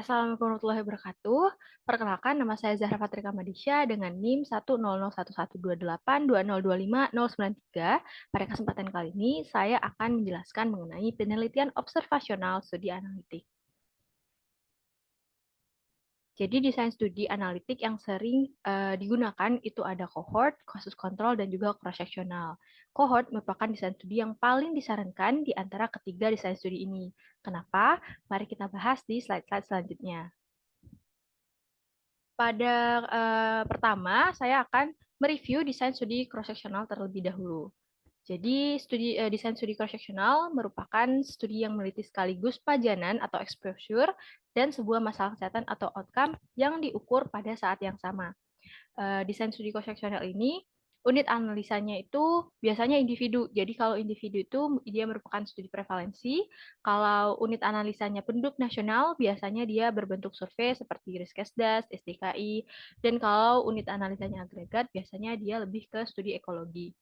Assalamualaikum warahmatullahi wabarakatuh. Perkenalkan, nama saya Zahra Fatrika Madisya dengan NIM 100112820250093. Pada kesempatan kali ini, saya akan menjelaskan mengenai penelitian observasional studi analitik. Jadi desain studi analitik yang sering digunakan itu ada cohort, kasus kontrol, dan juga cross-sectional. Cohort merupakan desain studi yang paling disarankan di antara ketiga desain studi ini. Kenapa? Mari kita bahas di slide-slide selanjutnya. Pada pertama, saya akan mereview desain studi cross-sectional terlebih dahulu. Jadi, desain studi cross-sectional merupakan studi yang meneliti sekaligus pajanan atau exposure dan sebuah masalah kesehatan atau outcome yang diukur pada saat yang sama. Desain studi cross-sectional ini unit analisanya itu biasanya individu. Jadi kalau individu itu dia merupakan studi prevalensi. Kalau unit analisanya penduduk nasional, biasanya dia berbentuk survei seperti Riskesdas, SDKI. Dan kalau unit analisanya agregat, biasanya dia lebih ke studi ekologi.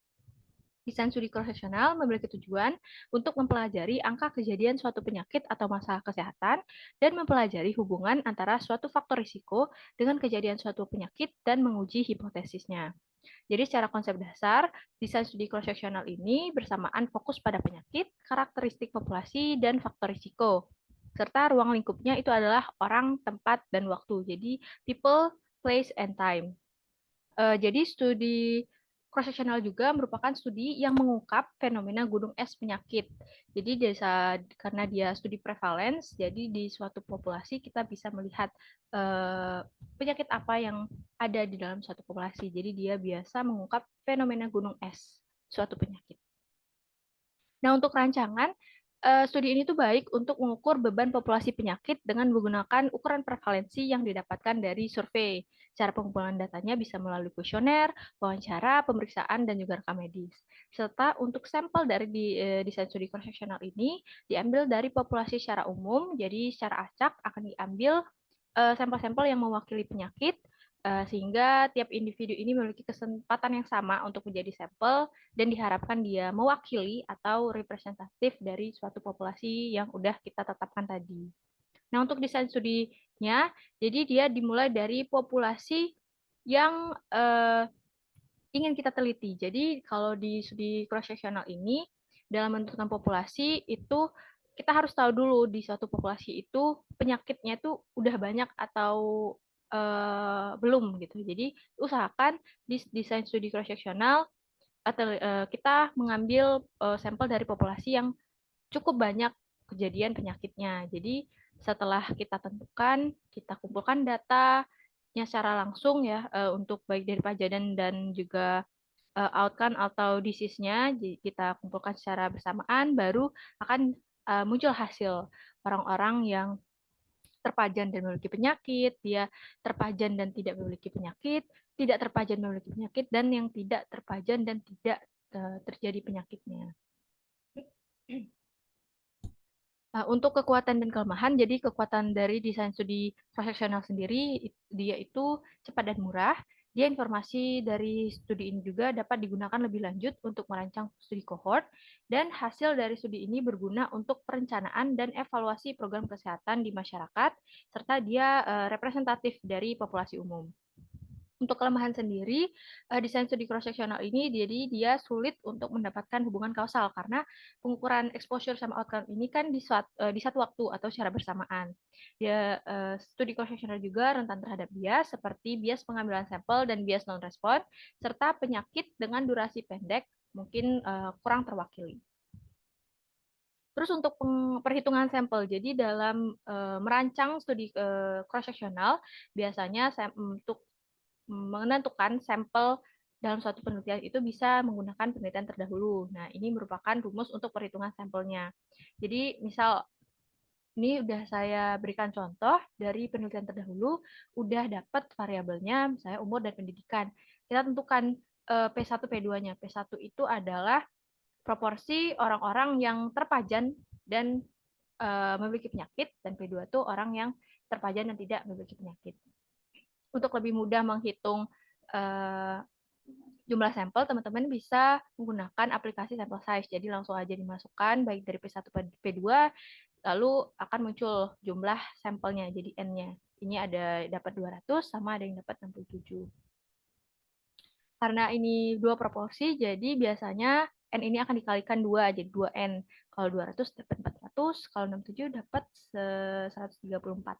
Desain studi cross-sectional memiliki tujuan untuk mempelajari angka kejadian suatu penyakit atau masalah kesehatan dan mempelajari hubungan antara suatu faktor risiko dengan kejadian suatu penyakit dan menguji hipotesisnya. Jadi secara konsep dasar, desain studi cross-sectional ini bersamaan fokus pada penyakit, karakteristik populasi, dan faktor risiko. Serta ruang lingkupnya itu adalah orang, tempat, dan waktu. Jadi people, place, and time. Jadi studi cross-sectional juga merupakan studi yang mengungkap fenomena gunung es penyakit. Jadi karena dia studi prevalence, jadi di suatu populasi kita bisa melihat penyakit apa yang ada di dalam suatu populasi. Jadi dia biasa mengungkap fenomena gunung es suatu penyakit. Nah, untuk rancangan, studi ini tuh baik untuk mengukur beban populasi penyakit dengan menggunakan ukuran prevalensi yang didapatkan dari survei. Cara pengumpulan datanya bisa melalui kuesioner, wawancara, pemeriksaan, dan juga rekam medis. Serta untuk sampel dari desain studi cross-sectional ini diambil dari populasi secara umum, jadi secara acak akan diambil sampel-sampel yang mewakili penyakit, sehingga tiap individu ini memiliki kesempatan yang sama untuk menjadi sampel dan diharapkan dia mewakili atau representatif dari suatu populasi yang udah kita tetapkan tadi. Nah, untuk desain studinya, jadi dia dimulai dari populasi yang ingin kita teliti. Jadi, kalau di studi cross-sectional ini, dalam menentukan populasi itu kita harus tahu dulu di suatu populasi itu penyakitnya itu udah banyak atau belum gitu. Jadi usahakan di desain studi cross-sectional atau kita mengambil sampel dari populasi yang cukup banyak kejadian penyakitnya. Jadi setelah kita tentukan, kita kumpulkan datanya secara langsung ya untuk baik dari pajanan dan juga outcome atau disease-nya kita kumpulkan secara bersamaan, baru akan muncul hasil orang-orang yang terpajan dan memiliki penyakit, dia terpajan dan tidak memiliki penyakit, tidak terpajan memiliki penyakit, dan yang tidak terpajan dan tidak terjadi penyakitnya. Untuk kekuatan dan kelemahan, jadi kekuatan dari desain studi cross-sectional sendiri, dia itu cepat dan murah. Dia informasi dari studi ini juga dapat digunakan lebih lanjut untuk merancang studi cohort, dan hasil dari studi ini berguna untuk perencanaan dan evaluasi program kesehatan di masyarakat, serta dia representatif dari populasi umum. Untuk kelemahan sendiri, desain studi cross-sectional ini jadi dia sulit untuk mendapatkan hubungan kausal karena pengukuran exposure sama outcome ini kan di satu waktu atau secara bersamaan. Dia studi cross-sectional juga rentan terhadap bias seperti bias pengambilan sampel dan bias non-respon serta penyakit dengan durasi pendek mungkin kurang terwakili. Terus untuk perhitungan sampel, jadi dalam merancang studi cross-sectional biasanya untuk menentukan sampel dalam suatu penelitian itu bisa menggunakan penelitian terdahulu. Nah, ini merupakan rumus untuk perhitungan sampelnya. Jadi, misal ini udah saya berikan contoh dari penelitian terdahulu, udah dapat variabelnya, misalnya umur dan pendidikan. Kita tentukan P1, P2-nya. P1 itu adalah proporsi orang-orang yang terpajan dan memiliki penyakit, dan P2 itu orang yang terpajan dan tidak memiliki penyakit. Untuk lebih mudah menghitung jumlah sampel, teman-teman bisa menggunakan aplikasi sample size. Jadi langsung aja dimasukkan baik dari P1 P2 lalu akan muncul jumlah sampelnya, jadi N-nya. Ini ada dapat 200 sama ada yang dapat 67. Karena ini dua proporsi, jadi biasanya N ini akan dikalikan 2, jadi 2N. Kalau 200 dapat 400, kalau 67 dapat 134.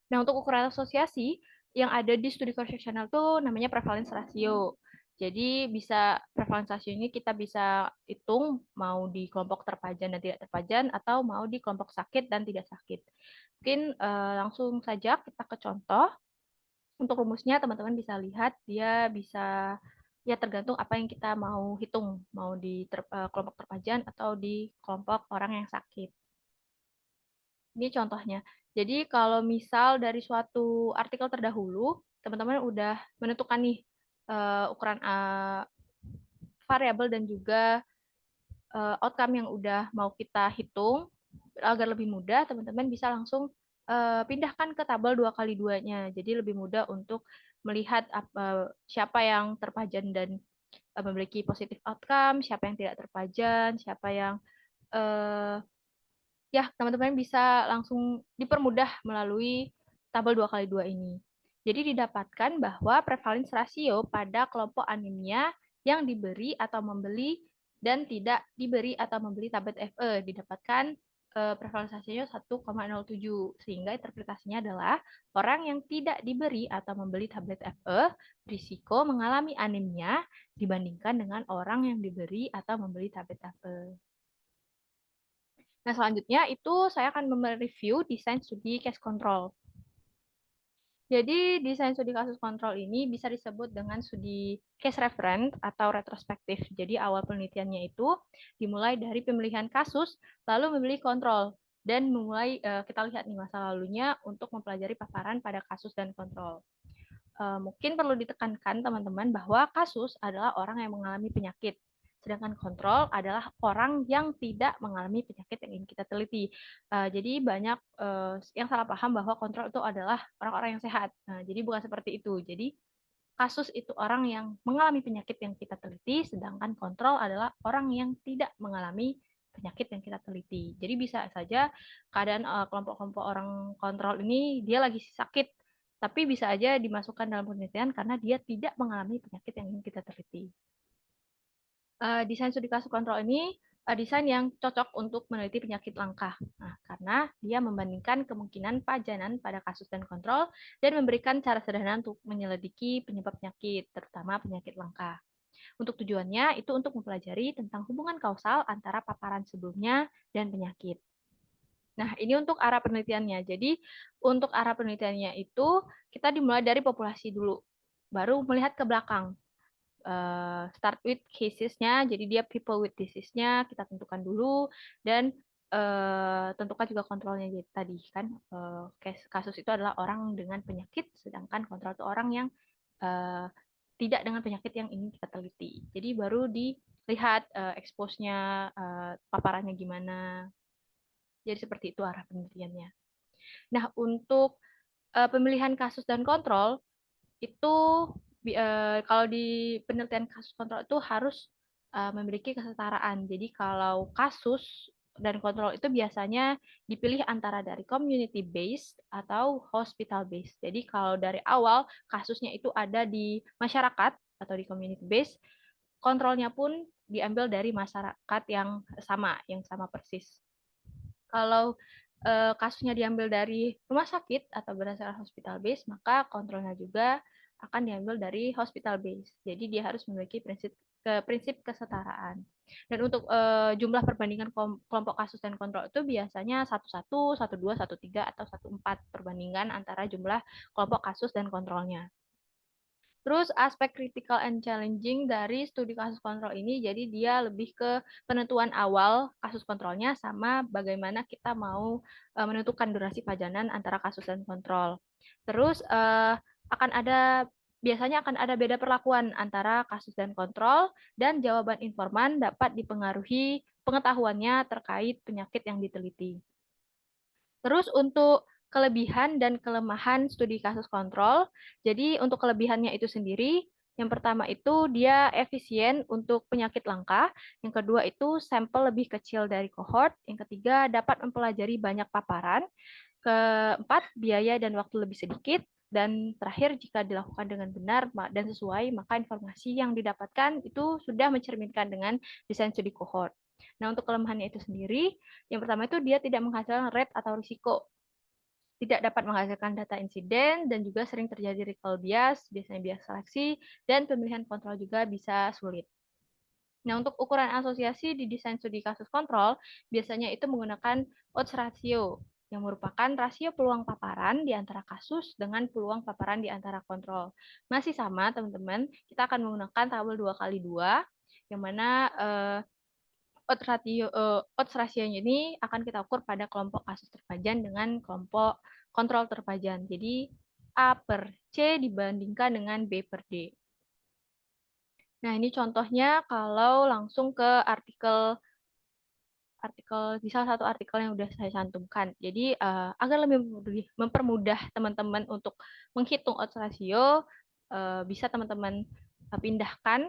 Nah, untuk ukuran asosiasi yang ada di studi cross-sectional itu namanya prevalence ratio. Jadi bisa prevalence ratio ini kita bisa hitung mau di kelompok terpajan dan tidak terpajan atau mau di kelompok sakit dan tidak sakit. Mungkin langsung saja kita ke contoh. Untuk rumusnya teman-teman bisa lihat dia bisa ya tergantung apa yang kita mau hitung, mau di kelompok terpajan atau di kelompok orang yang sakit. Ini contohnya. Jadi kalau misal dari suatu artikel terdahulu, teman-teman udah menentukan nih ukuran variabel dan juga outcome yang udah mau kita hitung, agar lebih mudah, teman-teman bisa langsung pindahkan ke tabel 2x2-nya. Jadi lebih mudah untuk melihat siapa yang terpajan dan memiliki positif outcome, siapa yang tidak terpajan, siapa yang ya teman-teman bisa langsung dipermudah melalui tabel 2x2 ini. Jadi didapatkan bahwa prevalence ratio pada kelompok anemia yang diberi atau membeli dan tidak diberi atau membeli tablet FE didapatkan prevalence ratio 1,07 sehingga interpretasinya adalah orang yang tidak diberi atau membeli tablet FE risiko mengalami anemia dibandingkan dengan orang yang diberi atau membeli tablet FE. Nah, selanjutnya itu saya akan mereview desain studi case control. Jadi, desain studi kasus kontrol ini bisa disebut dengan studi case reference atau retrospektif. Jadi, awal penelitiannya itu dimulai dari pemilihan kasus, lalu memilih kontrol, dan memulai kita lihat nih masa lalunya untuk mempelajari paparan pada kasus dan kontrol. Mungkin perlu ditekankan teman-teman bahwa kasus adalah orang yang mengalami penyakit. Sedangkan kontrol adalah orang yang tidak mengalami penyakit yang ingin kita teliti. Jadi banyak yang salah paham bahwa kontrol itu adalah orang-orang yang sehat. Jadi bukan seperti itu. Jadi kasus itu orang yang mengalami penyakit yang kita teliti, sedangkan kontrol adalah orang yang tidak mengalami penyakit yang kita teliti. Jadi bisa saja keadaan kelompok-kelompok orang kontrol ini dia lagi sakit, tapi bisa aja dimasukkan dalam penelitian karena dia tidak mengalami penyakit yang ingin kita teliti. Desain studi kasus kontrol ini desain yang cocok untuk meneliti penyakit langka. Nah, karena dia membandingkan kemungkinan pajanan pada kasus dan kontrol dan memberikan cara sederhana untuk menyelidiki penyebab penyakit, terutama penyakit langka. Untuk tujuannya itu untuk mempelajari tentang hubungan kausal antara paparan sebelumnya dan penyakit. Nah, ini untuk arah penelitiannya. Jadi, untuk arah penelitiannya itu kita dimulai dari populasi dulu, baru melihat ke belakang. Start with cases-nya, jadi dia people with disease-nya kita tentukan dulu dan tentukan juga kontrolnya jadi tadi kan kasus itu adalah orang dengan penyakit sedangkan kontrol itu orang yang tidak dengan penyakit yang ingin kita teliti. Jadi baru dilihat expose-nya paparannya gimana. Jadi seperti itu arah penelitiannya. Nah, untuk pemilihan kasus dan kontrol itu kalau di penelitian kasus kontrol itu harus memiliki kesetaraan. Jadi kalau kasus dan kontrol itu biasanya dipilih antara dari community based atau hospital based. Jadi kalau dari awal kasusnya itu ada di masyarakat atau di community based, kontrolnya pun diambil dari masyarakat yang sama persis. Kalau kasusnya diambil dari rumah sakit atau berdasarkan hospital base, maka kontrolnya juga akan diambil dari hospital base. Jadi dia harus memiliki prinsip kesetaraan. Dan untuk jumlah perbandingan kelompok kasus dan kontrol itu biasanya 11, 12, 13, atau 14 perbandingan antara jumlah kelompok kasus dan kontrolnya. Terus aspek critical and challenging dari studi kasus kontrol ini, jadi dia lebih ke penentuan awal kasus kontrolnya sama bagaimana kita mau menentukan durasi pajanan antara kasus dan kontrol. Terus biasanya akan ada beda perlakuan antara kasus dan kontrol dan jawaban informan dapat dipengaruhi pengetahuannya terkait penyakit yang diteliti. Terus untuk kelebihan dan kelemahan studi kasus kontrol, jadi untuk kelebihannya itu sendiri, Yang pertama itu dia efisien untuk penyakit langka, yang kedua itu sampel lebih kecil dari kohort, yang ketiga dapat mempelajari banyak paparan, keempat biaya dan waktu lebih sedikit, dan terakhir jika dilakukan dengan benar dan sesuai, maka informasi yang didapatkan itu sudah mencerminkan dengan desain studi kohort. Nah, untuk kelemahannya itu sendiri, yang pertama itu dia tidak menghasilkan rate atau risiko, tidak dapat menghasilkan data insiden, dan juga sering terjadi recall bias, biasanya bias seleksi, dan pemilihan kontrol juga bisa sulit. Nah, untuk ukuran asosiasi di desain studi kasus kontrol, biasanya itu menggunakan odds ratio, yang merupakan rasio peluang paparan di antara kasus dengan peluang paparan di antara kontrol. Masih sama, teman-teman, kita akan menggunakan tabel 2x2, yang mana odds rasionya ini akan kita ukur pada kelompok kasus terpajan dengan kelompok kontrol terpajan. Jadi A per C dibandingkan dengan B per D. Nah, ini contohnya kalau langsung ke artikel di salah satu artikel yang sudah saya cantumkan. Jadi agar lebih mempermudah teman-teman untuk menghitung odds ratio, bisa teman-teman pindahkan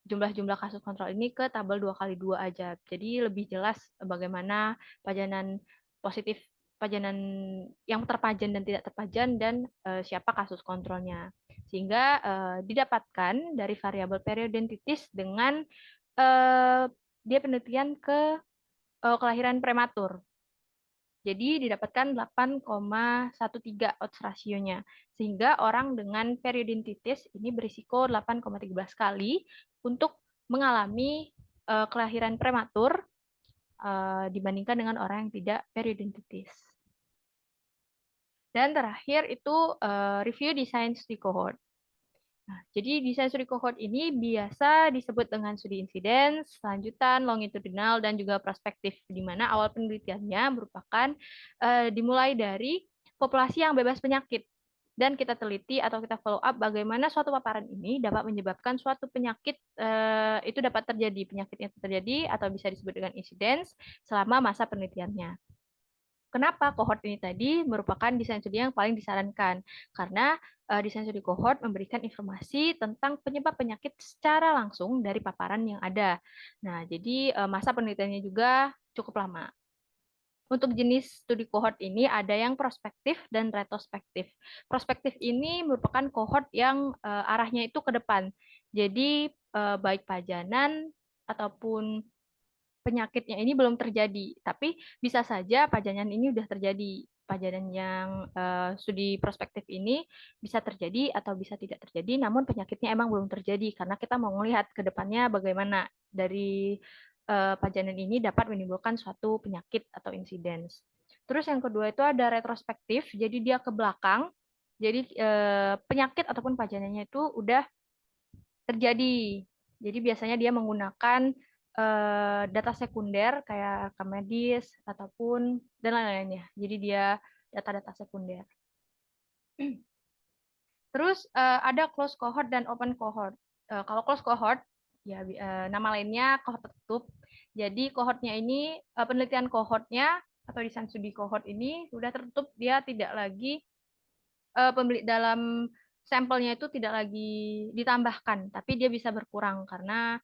jumlah-jumlah kasus kontrol ini ke tabel 2x2 aja. Jadi lebih jelas bagaimana pajanan positif, pajanan yang terpajan dan tidak terpajan, dan siapa kasus kontrolnya. Sehingga didapatkan dari variabel periodentitis dengan dia penelitian ke kelahiran prematur. Jadi didapatkan 8,13 odds rasionya. Sehingga orang dengan periodontitis ini berisiko 8,13 kali untuk mengalami kelahiran prematur dibandingkan dengan orang yang tidak periodontitis. Dan terakhir itu review desain studi cohort. Nah, jadi desain studi cohort ini biasa disebut dengan studi insiden, lanjutan, longitudinal, dan juga prospektif, di mana awal penelitiannya merupakan dimulai dari populasi yang bebas penyakit. Dan kita teliti atau kita follow up bagaimana suatu paparan ini dapat menyebabkan suatu penyakit itu dapat terjadi, penyakitnya terjadi atau bisa disebut dengan insidence selama masa penelitiannya. Kenapa cohort ini tadi merupakan desain studi yang paling disarankan? Karena desain studi cohort memberikan informasi tentang penyebab penyakit secara langsung dari paparan yang ada. Nah, jadi masa penelitiannya juga cukup lama. Untuk jenis studi cohort ini ada yang prospektif dan retrospektif. Prospektif ini merupakan cohort yang arahnya itu ke depan. Jadi baik pajanan ataupun penyakitnya ini belum terjadi, tapi bisa saja pajanan ini sudah terjadi. Pajanan yang studi prospektif ini bisa terjadi atau bisa tidak terjadi, namun penyakitnya emang belum terjadi karena kita mau melihat ke depannya bagaimana dari pajanan ini dapat menimbulkan suatu penyakit atau insidens. Terus yang kedua itu ada retrospektif, jadi dia ke belakang. Jadi penyakit ataupun pajanannya itu udah terjadi. Jadi biasanya dia menggunakan data sekunder kayak rekam medis ataupun dan lain-lainnya. Jadi dia data-data sekunder. Terus ada closed cohort dan open cohort. Kalau closed cohort ya nama lainnya cohort tertutup. Jadi cohortnya ini penelitian cohortnya atau desain studi cohort ini sudah tertutup, dia tidak lagi dalam sampelnya itu tidak lagi ditambahkan, tapi dia bisa berkurang karena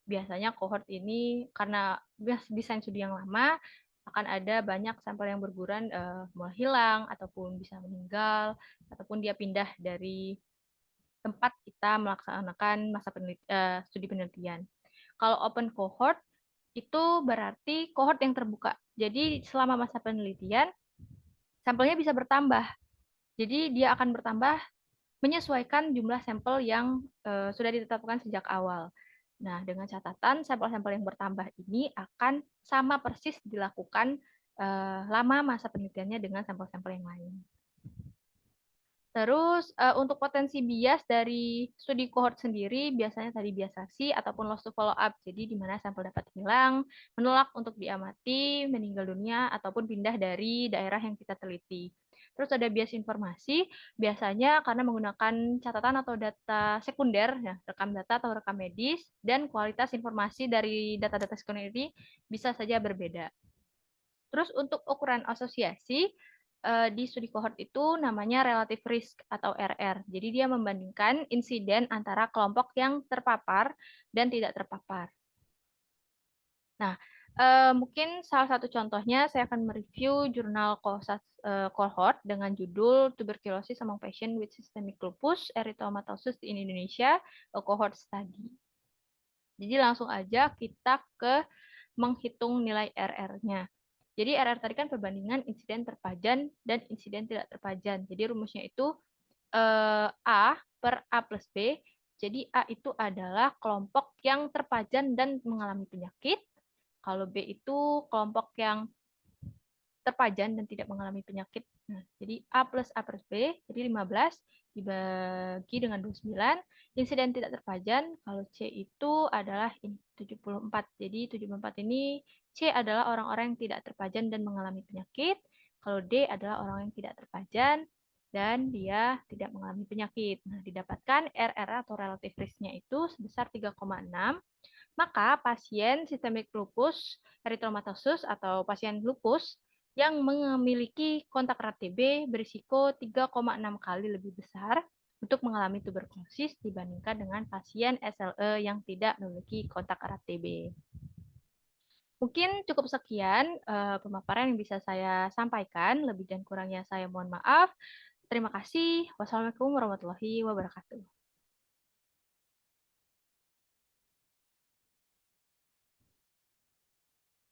biasanya cohort ini karena desain studi yang lama akan ada banyak sampel yang berguguran mulai hilang ataupun bisa meninggal ataupun dia pindah dari tempat kita melaksanakan masa studi penelitian. Kalau open cohort itu berarti cohort yang terbuka. Jadi selama masa penelitian sampelnya bisa bertambah. Jadi dia akan bertambah menyesuaikan jumlah sampel yang sudah ditetapkan sejak awal. Nah, dengan catatan sampel-sampel yang bertambah ini akan sama persis dilakukan lama masa penelitiannya dengan sampel-sampel yang lain. Terus untuk potensi bias dari studi cohort sendiri biasanya tadi bias saksi ataupun loss to follow up. Jadi di mana sampel dapat hilang, menolak untuk diamati, meninggal dunia ataupun pindah dari daerah yang kita teliti. Terus ada bias informasi, biasanya karena menggunakan catatan atau data sekunder, ya, rekam data atau rekam medis, dan kualitas informasi dari data-data sekunder ini bisa saja berbeda. Terus untuk ukuran asosiasi, di studi cohort itu namanya relative risk atau RR. Jadi dia membandingkan insiden antara kelompok yang terpapar dan tidak terpapar. Nah, mungkin salah satu contohnya saya akan mereview jurnal cohort dengan judul Tuberculosis Among Patients with Systemic Lupus Erythematosus in Indonesia, a Cohort Study. Jadi langsung aja kita ke menghitung nilai RR-nya. Jadi RR tadi kan perbandingan insiden terpajan dan insiden tidak terpajan. Jadi rumusnya itu A per A plus B. Jadi A itu adalah kelompok yang terpajan dan mengalami penyakit. Kalau B itu kelompok yang terpajan dan tidak mengalami penyakit. Nah, jadi A plus B, jadi 15 dibagi dengan 29. Insiden tidak terpajan, kalau C itu adalah 74. Jadi 74 ini C adalah orang-orang yang tidak terpajan dan mengalami penyakit. Kalau D adalah orang yang tidak terpajan dan dia tidak mengalami penyakit. Nah, didapatkan RR atau relative risk-nya itu sebesar 3,6. Maka pasien sistemik lupus eritomatosus atau pasien lupus yang memiliki kontak erat TB berisiko 3,6 kali lebih besar untuk mengalami tuberkulosis dibandingkan dengan pasien SLE yang tidak memiliki kontak erat TB. Mungkin cukup sekian pemaparan yang bisa saya sampaikan. Lebih dan kurangnya saya mohon maaf. Terima kasih. Wassalamualaikum warahmatullahi wabarakatuh.